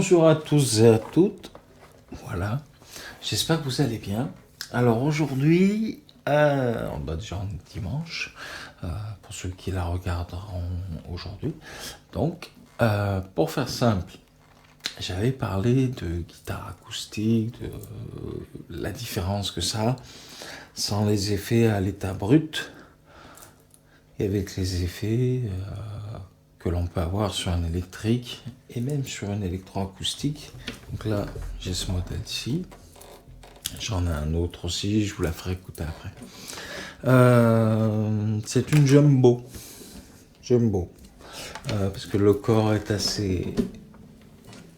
Bonjour à tous et à toutes. Voilà. J'espère que vous allez bien. Alors aujourd'hui, déjà on est dimanche, pour ceux qui la regarderont aujourd'hui. Donc, pour faire simple, j'avais parlé de guitare acoustique, de la différence que ça a sans les effets à l'état brut et avec les effets que l'on peut avoir sur un électrique et même sur un électroacoustique. Donc là, j'ai ce modèle-ci. J'en ai un autre aussi, je vous la ferai écouter après. C'est une Jumbo. Parce que le corps est assez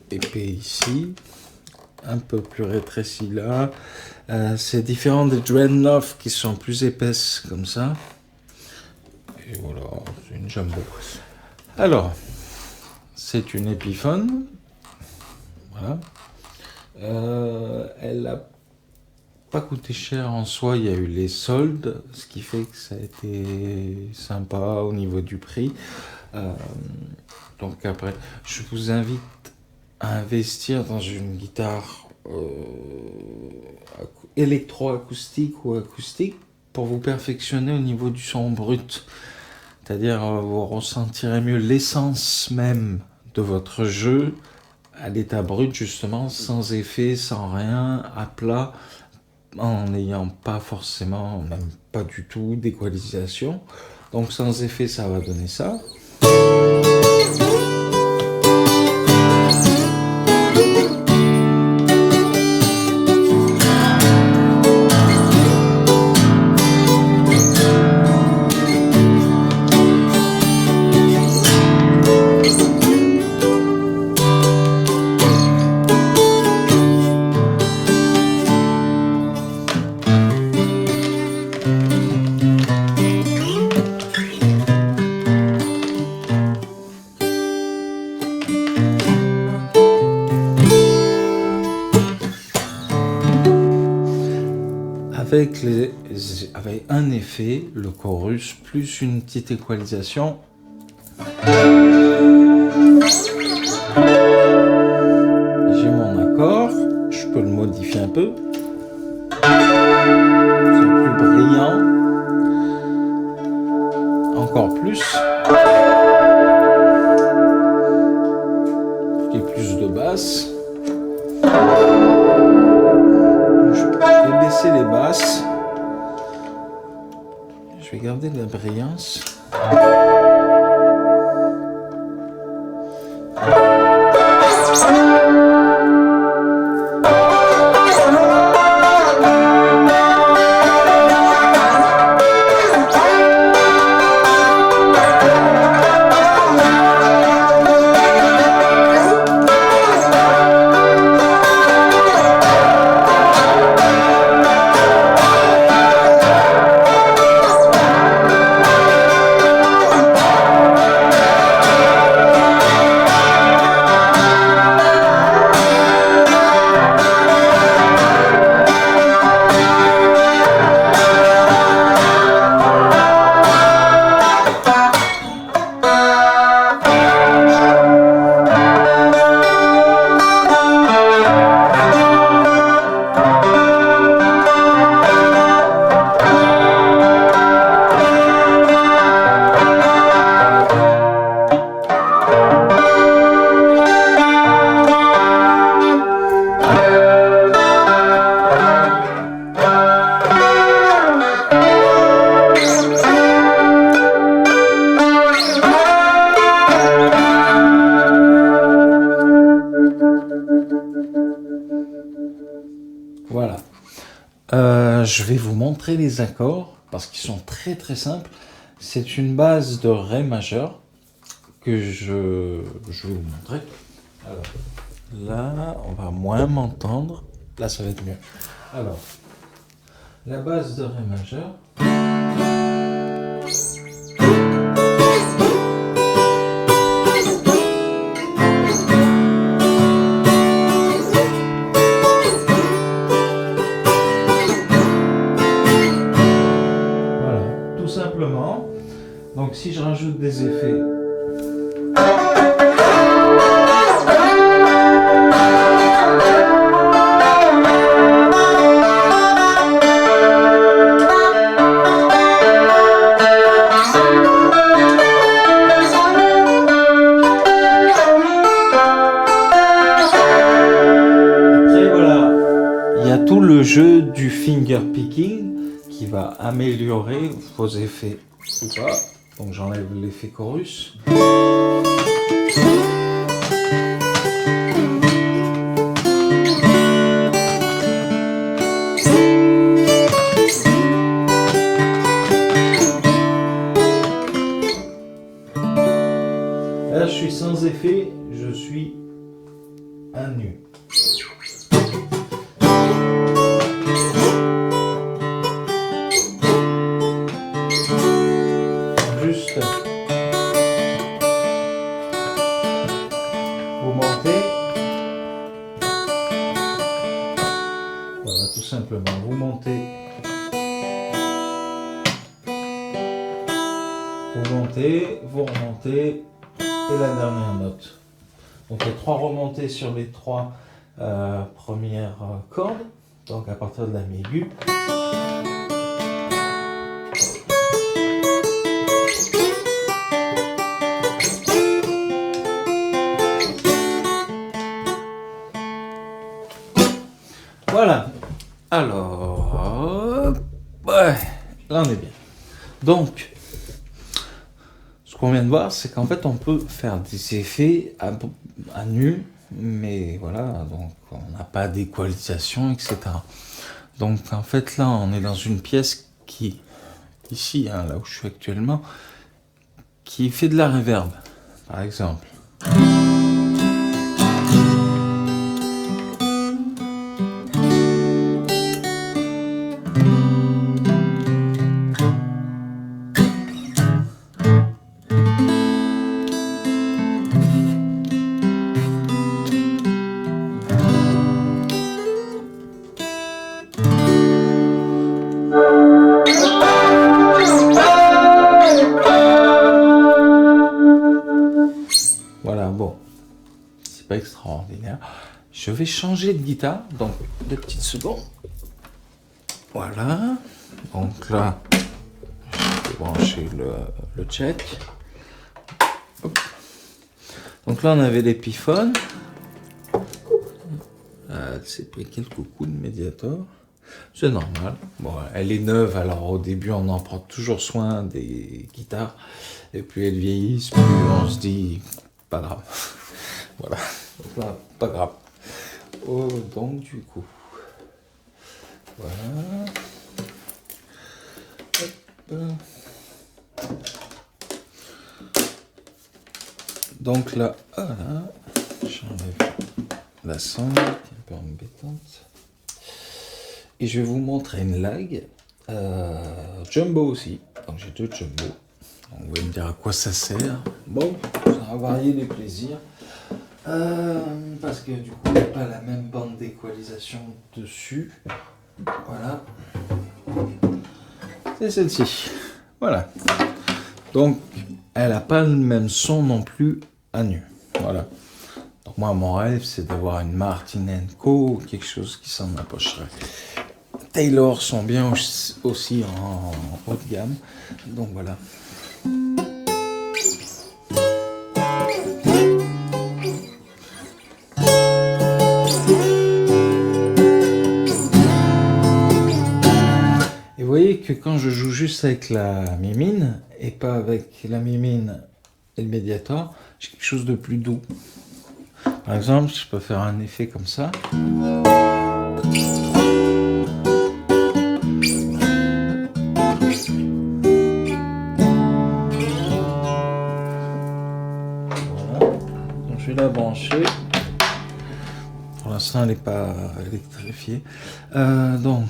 épais ici, un peu plus rétréci là. C'est différent des Dreadnought qui sont plus épaisses comme ça. Et voilà, c'est une Jumbo. Alors, c'est une Epiphone. Voilà. Elle n'a pas coûté cher en soi, il y a eu les soldes, ce qui fait que ça a été sympa au niveau du prix. Donc après, je vous invite à investir dans une guitare électroacoustique ou acoustique pour vous perfectionner au niveau du son brut. C'est-à-dire, vous ressentirez mieux l'essence même de votre jeu à l'état brut, justement, sans effet, sans rien, à plat, en n'ayant pas forcément, même pas du tout, d'équalisation. Donc, sans effet, ça va donner ça. Avec un effet, le chorus, plus une petite équalisation. J'ai mon accord, je peux le modifier un peu. C'est plus brillant. Encore plus. Et plus de basse. Je vais baisser les basses. Je vais garder de la brillance. Voilà. Je vais vous montrer les accords parce qu'ils sont très très simples. C'est une base de Ré majeur que je vais vous montrer. Alors, là, on va moins m'entendre. Là, ça va être mieux. Alors, la base de Ré majeur. Simplement. Donc si je rajoute des effets, il y a tout le jeu du finger picking qui va améliorer vos effets ou pas. Donc j'enlève l'effet chorus. Là je suis sans effet, je suis à nu. Juste vous montez, voilà, tout simplement vous montez, vous remontez et la dernière note. Donc il y a 3 remontées sur les 3 premières cordes, donc à partir de la mi aiguë. Voilà, alors, ouais, là on est bien. Donc, ce qu'on vient de voir, c'est qu'en fait on peut faire des effets à nu, mais voilà, donc on n'a pas d'équalisation, etc. Donc en fait là on est dans une pièce qui, ici, hein, là où je suis actuellement, qui fait de la reverb, par exemple. Voilà, bon, c'est pas extraordinaire. Je vais changer de guitare, donc 2 petites secondes. Voilà, donc là, je vais brancher le check. Hop. Donc là, on avait l'Epiphone. Elle s'est pris quelques coups de médiator. C'est normal. Bon, elle est neuve, alors au début, on en prend toujours soin des guitares. Et plus elles vieillissent, plus on se dit, pas grave. Voilà. Donc là, pas grave. Oh, donc du coup, voilà. Hop. Donc là, voilà. J'enlève la sonde, qui est un peu embêtante. Et je vais vous montrer une lag. Jumbo aussi. Donc j'ai 2 jumbo. On va me dire à quoi ça sert. Bon, ça va varier les plaisirs. Parce que du coup, il n'y a pas la même bande d'équalisation dessus. Voilà. C'est celle-ci. Voilà. Donc, elle n'a pas le même son non plus à nu. Voilà. Donc moi, mon rêve, c'est d'avoir une Martin & Co, quelque chose qui s'en approcherait. Taylor sont bien aussi en haut de gamme. Donc voilà. Et vous voyez que quand je joue juste avec la mimine et pas avec la mimine et le médiator, j'ai quelque chose de plus doux. Par exemple, je peux faire un effet comme ça. Je vais la brancher. Pour l'instant, elle n'est pas électrifiée. Donc.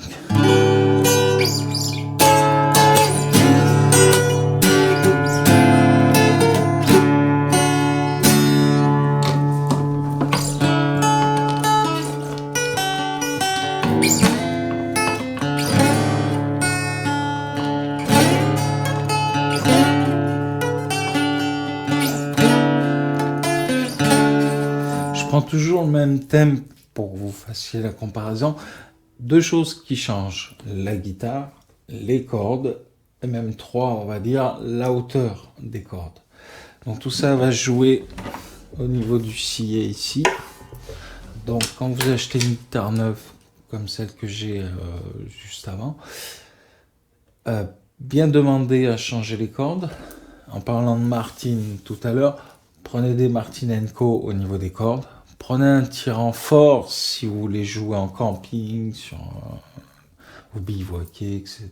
Toujours le même thème pour que vous fassiez la comparaison. 2 choses qui changent, la guitare, les cordes, et même 3, on va dire, la hauteur des cordes. Donc tout ça va jouer au niveau du sillet ici. Donc quand vous achetez une guitare neuve, comme celle que j'ai juste avant. Bien demander à changer les cordes. En parlant de Martin tout à l'heure, prenez des Martin & Co au niveau des cordes. Prenez un tirant fort si vous voulez jouer en camping, au bivouaquer, etc.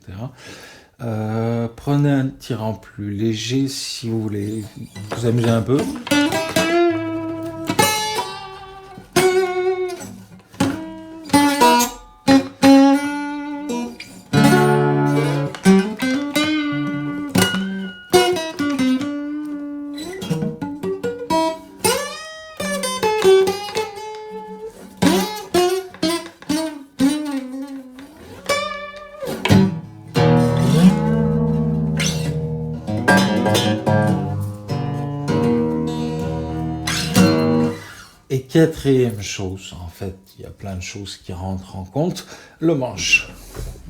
Prenez un tirant plus léger si vous voulez vous amuser un peu. Et quatrième chose, en fait, il y a plein de choses qui rentrent en compte, le manche.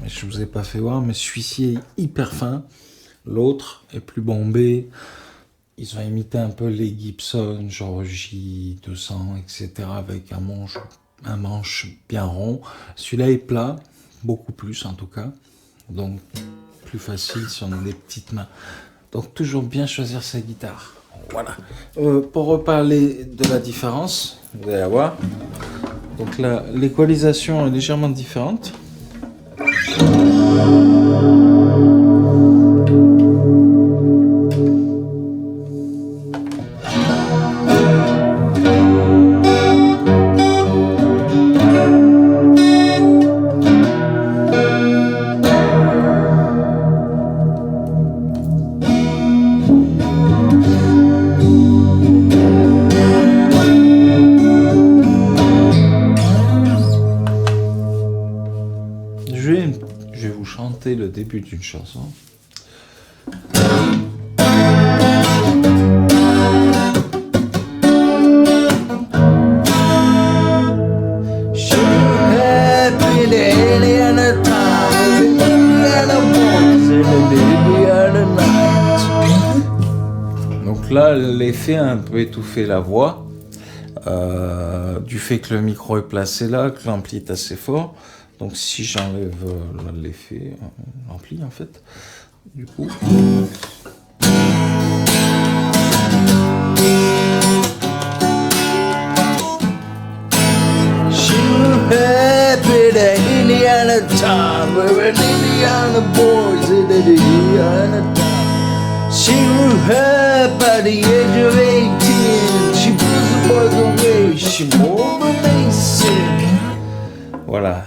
Mais je vous ai pas fait voir, mais celui-ci est hyper fin, l'autre est plus bombé. Ils ont imité un peu les Gibson, genre J200, etc. avec un manche bien rond. Celui-là est plat, beaucoup plus en tout cas. Donc plus facile si on a des petites mains. Donc toujours bien choisir sa guitare. Voilà. Pour reparler de la différence, vous allez voir. Donc l'équalisation est légèrement différente. Je vais vous chanter le début d'une chanson. Donc là, l'effet a un peu étouffé la voix, du fait que le micro est placé là, que l'ampli est assez fort. Donc si j'enlève l'effet, l'ampli en fait, du coup... Voilà.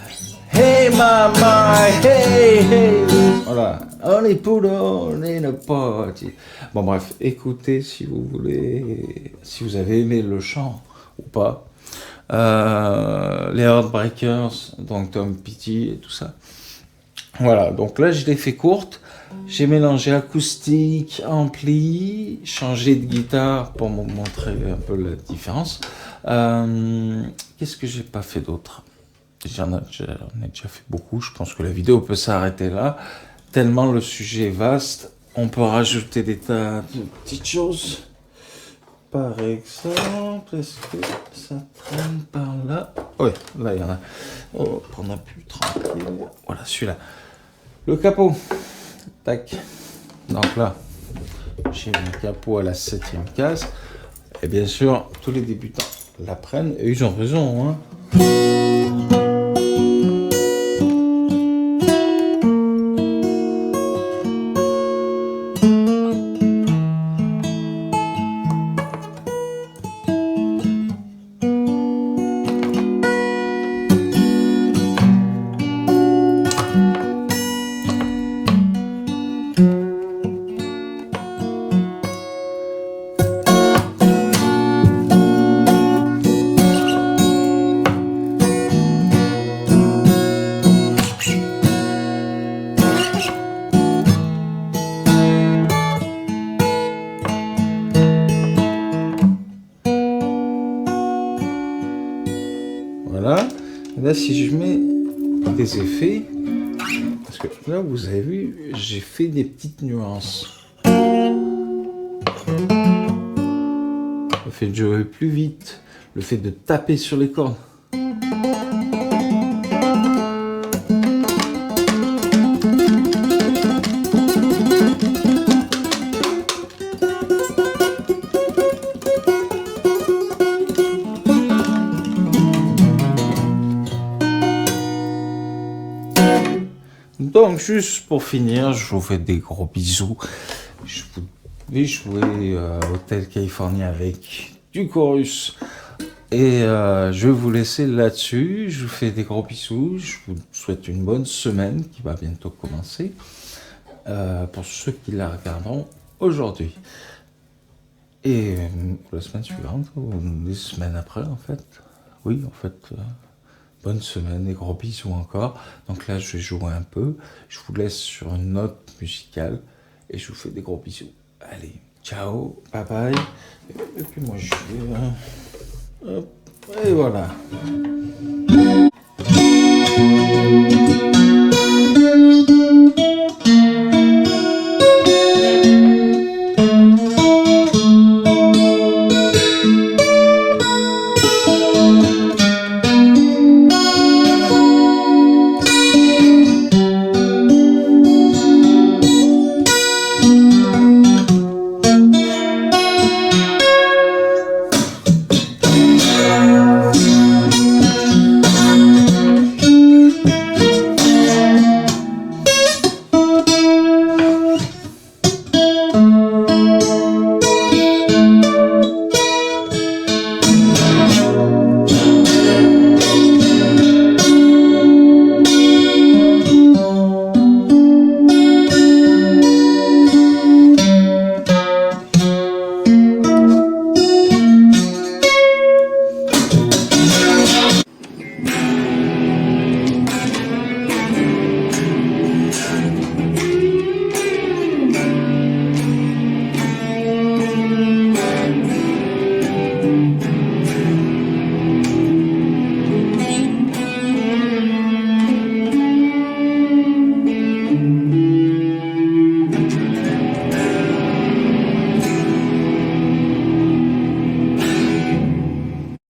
Hey mama, hey hey. Voilà. On est put on in a party. Bon bref, écoutez si vous voulez, si vous avez aimé le chant ou pas. Les Heartbreakers, donc Tom Petty et tout ça. Voilà, donc là je l'ai fait courte. J'ai mélangé acoustique, ampli, changé de guitare pour vous montrer un peu la différence. Qu'est-ce que j'ai pas fait d'autre? J'en ai déjà fait beaucoup. Je pense que la vidéo peut s'arrêter là. Tellement le sujet est vaste. On peut rajouter des tas de petites choses. Par exemple, est-ce que ça traîne par là? Oui, là il y en a. On va prendre un plus tranquille. Voilà, celui-là. Le capot. Tac. Donc là, j'ai mon capot à la 7e case. Et bien sûr, tous les débutants l'apprennent. Et ils ont raison, hein. Voilà. Et là, si je mets des effets, parce que là, vous avez vu, j'ai fait des petites nuances. Le fait de jouer plus vite, le fait de taper sur les cordes. Donc, juste pour finir, je vous fais des gros bisous. Je vous vais jouer Hotel California avec du chorus. Et je vais vous laisser là-dessus. Je vous fais des gros bisous. Je vous souhaite une bonne semaine qui va bientôt commencer. Pour ceux qui la regarderont aujourd'hui. Et la semaine suivante, ou des semaines après, en fait. Oui, en fait, bonne semaine et gros bisous encore. Donc là, je vais jouer un peu. Je vous laisse sur une note musicale et je vous fais des gros bisous. Allez, ciao, bye bye. Et puis moi, je vais... hop, et voilà.